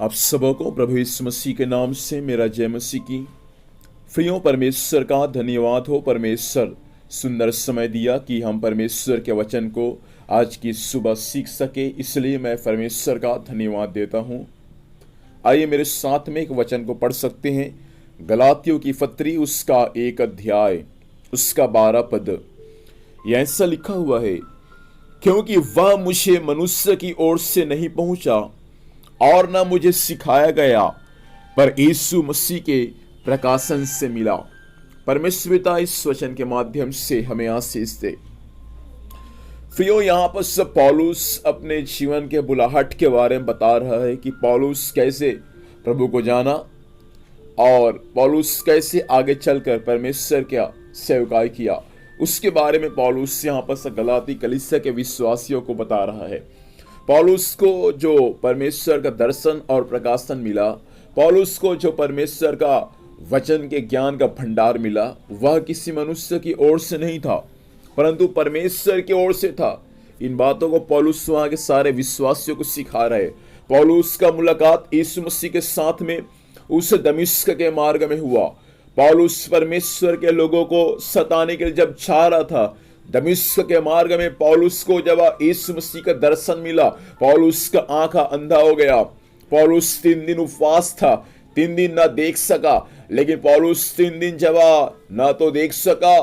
आप सबों को प्रभु यीशु मसीह के नाम से मेरा जय मसीह की। प्रियो, परमेश्वर का धन्यवाद हो। परमेश्वर सुंदर समय दिया कि हम परमेश्वर के वचन को आज की सुबह सीख सके, इसलिए मैं परमेश्वर का धन्यवाद देता हूँ। आइए मेरे साथ में एक वचन को पढ़ सकते हैं। गलातियों की पत्री उसका 1 अध्याय उसका 12 पद। यह ऐसा लिखा हुआ है, क्योंकि वह मुझे मनुष्य की ओर से नहीं पहुंचा और न मुझे सिखाया गया, पर यीशु मसीह के प्रकाशन से मिला। परमेश्वर पिता इस वचन के माध्यम से हमें आशीष दे। प्रियो, यहाँ पर सब पौलुस अपने जीवन के बुलाहट के बारे में बता रहा है कि पौलुस कैसे प्रभु को जाना और पौलुस कैसे आगे चलकर परमेश्वर का सेवकाई किया। उसके बारे में पौलुस यहाँ पर गलाती कलीसिया के विश्वासियों को बता रहा है। पौलुस को जो परमेश्वर का दर्शन और प्रकाशन मिला, पौलुस को जो परमेश्वर का वचन के ज्ञान का भंडार मिला, वह किसी मनुष्य की ओर से नहीं था, परंतु परमेश्वर की ओर से था। इन बातों को पौलुस वहां के सारे विश्वासियों को सिखा रहे। पौलुस का मुलाकात यीशु मसीह के साथ में उस दमिश्क के मार्ग में हुआ। पौलुस परमेश्वर के लोगों को सताने के लिए जब जा रहा था, दमिश्क के मार्ग में पौलुस को जब यीशु मसीह का दर्शन मिला, पौलुस का आंखा अंधा हो गया। पौलुस 3 दिन उपवास था, 3 दिन ना देख सका, लेकिन पौलुस 3 दिन जब ना तो देख सका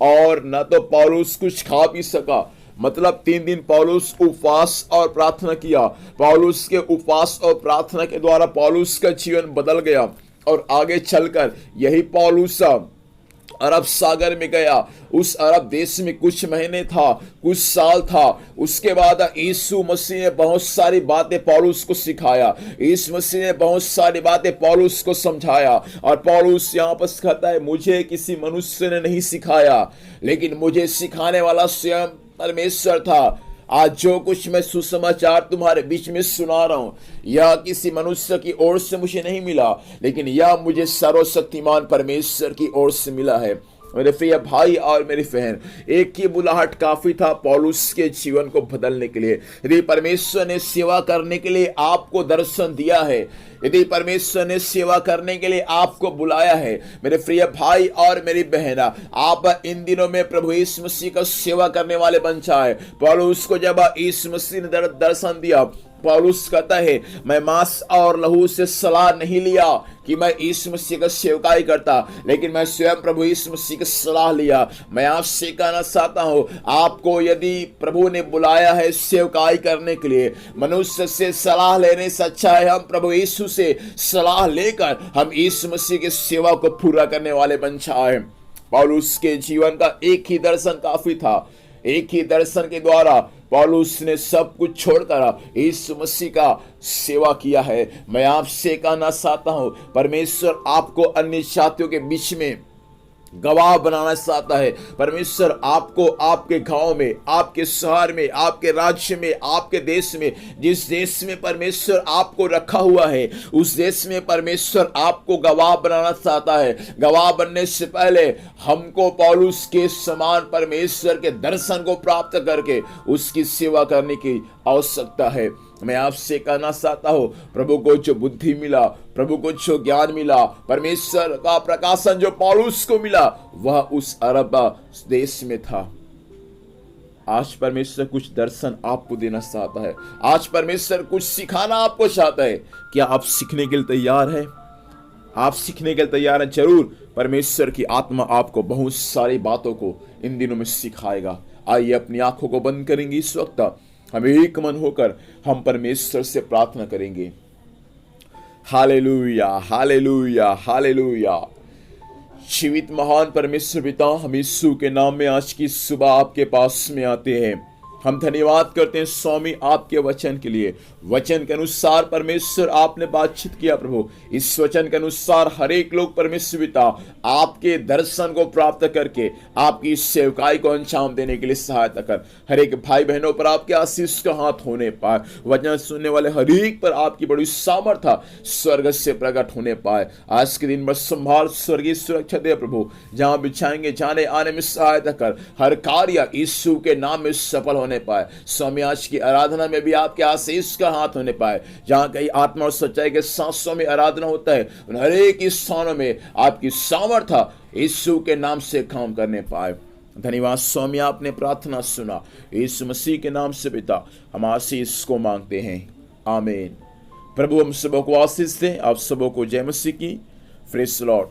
और ना तो पौलुस कुछ खा पी सका। मतलब 3 दिन पौलुस उपवास और प्रार्थना किया। पौलुस के उपवास और प्रार्थना के द्वारा पौलुस का जीवन बदल गया और आगे चलकर यही पौलुस अरब सागर में गया। उस अरब देश में कुछ महीने था, कुछ साल था। उसके बाद यीशु मसीह ने बहुत सारी बातें पौलुस को सिखाया। यीशु मसीह ने बहुत सारी बातें पौलुस को समझाया। और पौलुस यहाँ पर कहता है, मुझे किसी मनुष्य ने नहीं सिखाया, लेकिन मुझे सिखाने वाला स्वयं परमेश्वर था। आज जो कुछ मैं सुसमाचार तुम्हारे बीच में सुना रहा हूं, यह किसी मनुष्य की ओर से मुझे नहीं मिला, लेकिन यह मुझे सर्वशक्तिमान परमेश्वर की ओर से मिला है। मेरे प्रिय भाई और मेरी बहन, एक ही बुलाहट काफी था पौलुस के जीवन को बदलने के लिए। यदि परमेश्वर ने सेवा करने के लिए आपको दर्शन दिया है, यदि परमेश्वर ने सेवा करने के लिए आपको बुलाया है, मेरे प्रिय भाई और मेरी बहन, आप इन दिनों में प्रभु यीशु मसीह का सेवा करने वाले बन जाए। पौलुस को जब यीशु मसीह ने दर्शन दिया, पौलुस कहता है, मैं मांस और लहू से सलाह नहीं लिया कि मैं यीशु मसीह का सेवकाई करता, लेकिन मैं स्वयं प्रभु यीशु मसीह की सलाह लिया। मैं आपसे कहना चाहता हूं, आपको यदि प्रभु ने बुलाया है सेवकाई करने के लिए, मनुष्य से सलाह लेने से अच्छा है हम प्रभु यीशु से सलाह लेकर हम यीशु मसीह की सेवा को पूरा करने वाले बन जाए। पौलुस के जीवन का एक ही दर्शन काफी था। एक ही दर्शन के द्वारा पौलुस ने सब कुछ छोड़कर यीशु मसीह का सेवा किया है। मैं आपसे कहना चाहता हूं, परमेश्वर आपको अन्य जातियों के बीच में गवाह बनाना चाहता है। परमेश्वर आपको आपके गांव में, आपके शहर में, आपके राज्य में, आपके देश में, जिस देश में परमेश्वर आपको रखा हुआ है, उस देश में परमेश्वर आपको गवाह बनाना चाहता है। गवाह बनने से पहले हमको पौलुस के समान परमेश्वर के दर्शन को प्राप्त करके उसकी सेवा करने की आवश्यकता है। मैं आपसे कहना चाहता हूं, प्रभु को जो बुद्धि मिला, प्रभु को जो ज्ञान मिला, परमेश्वर का प्रकाशन जो पौलुस को मिला, वह उस अरब देश में था। आज परमेश्वर कुछ दर्शन आपको देना चाहता है। आज परमेश्वर कुछ सिखाना आपको चाहता है। क्या आप सीखने के लिए तैयार हैं? आप सीखने के लिए तैयार हैं? जरूर परमेश्वर की आत्मा आपको बहुत सारी बातों को इन दिनों में सिखाएगा। आइए अपनी आंखों को बंद करेंगे। इस वक्त हम एक मन होकर हम परमेश्वर से प्रार्थना करेंगे। Hallelujah, hallelujah, hallelujah. जीवित महान परमेश्वर पिता, हम यीशु के नाम में आज की सुबह आपके पास में आते हैं। हम धन्यवाद करते हैं स्वामी आपके वचन के लिए। वचन के अनुसार परमेश्वर आपने बातचीत किया प्रभु। इस वचन के अनुसार हर एक लोग परमेश्वर पिता आपके दर्शन को प्राप्त करके आपकी सेवकाई को अंजाम देने के लिए सहायता कर। हर एक भाई बहनों पर आपके आशीष का हाथ होने पाए। वचन सुनने वाले हर एक पर आपकी बड़ी सामर्थ्य स्वर्ग से प्रकट होने पाए। आज के दिन में संभाल, स्वर्गीय सुरक्षा दे प्रभु। जहां बिछाएंगे जाने आने में सहायता कर। हर कार्य यीशु के नाम में सफल होने पाए। स्वामी आज की आराधना में भी आपके आशीष का हाथ होने पाए। जहाँ कहीं आत्मा और सच्चाई के सांसों में आराधना होता है, उन हरेक स्थानों में आपकी सामर्थ्य यीशु के नाम से काम करने पाए। धन्यवाद स्वामी, आपने प्रार्थना सुना। यीशु मसीह के नाम से पिता हम आशीष को मांगते हैं, आमीन। प्रभु हम सबों को आशीष दें। आप सबों को जय मसीह की। Praise the Lord.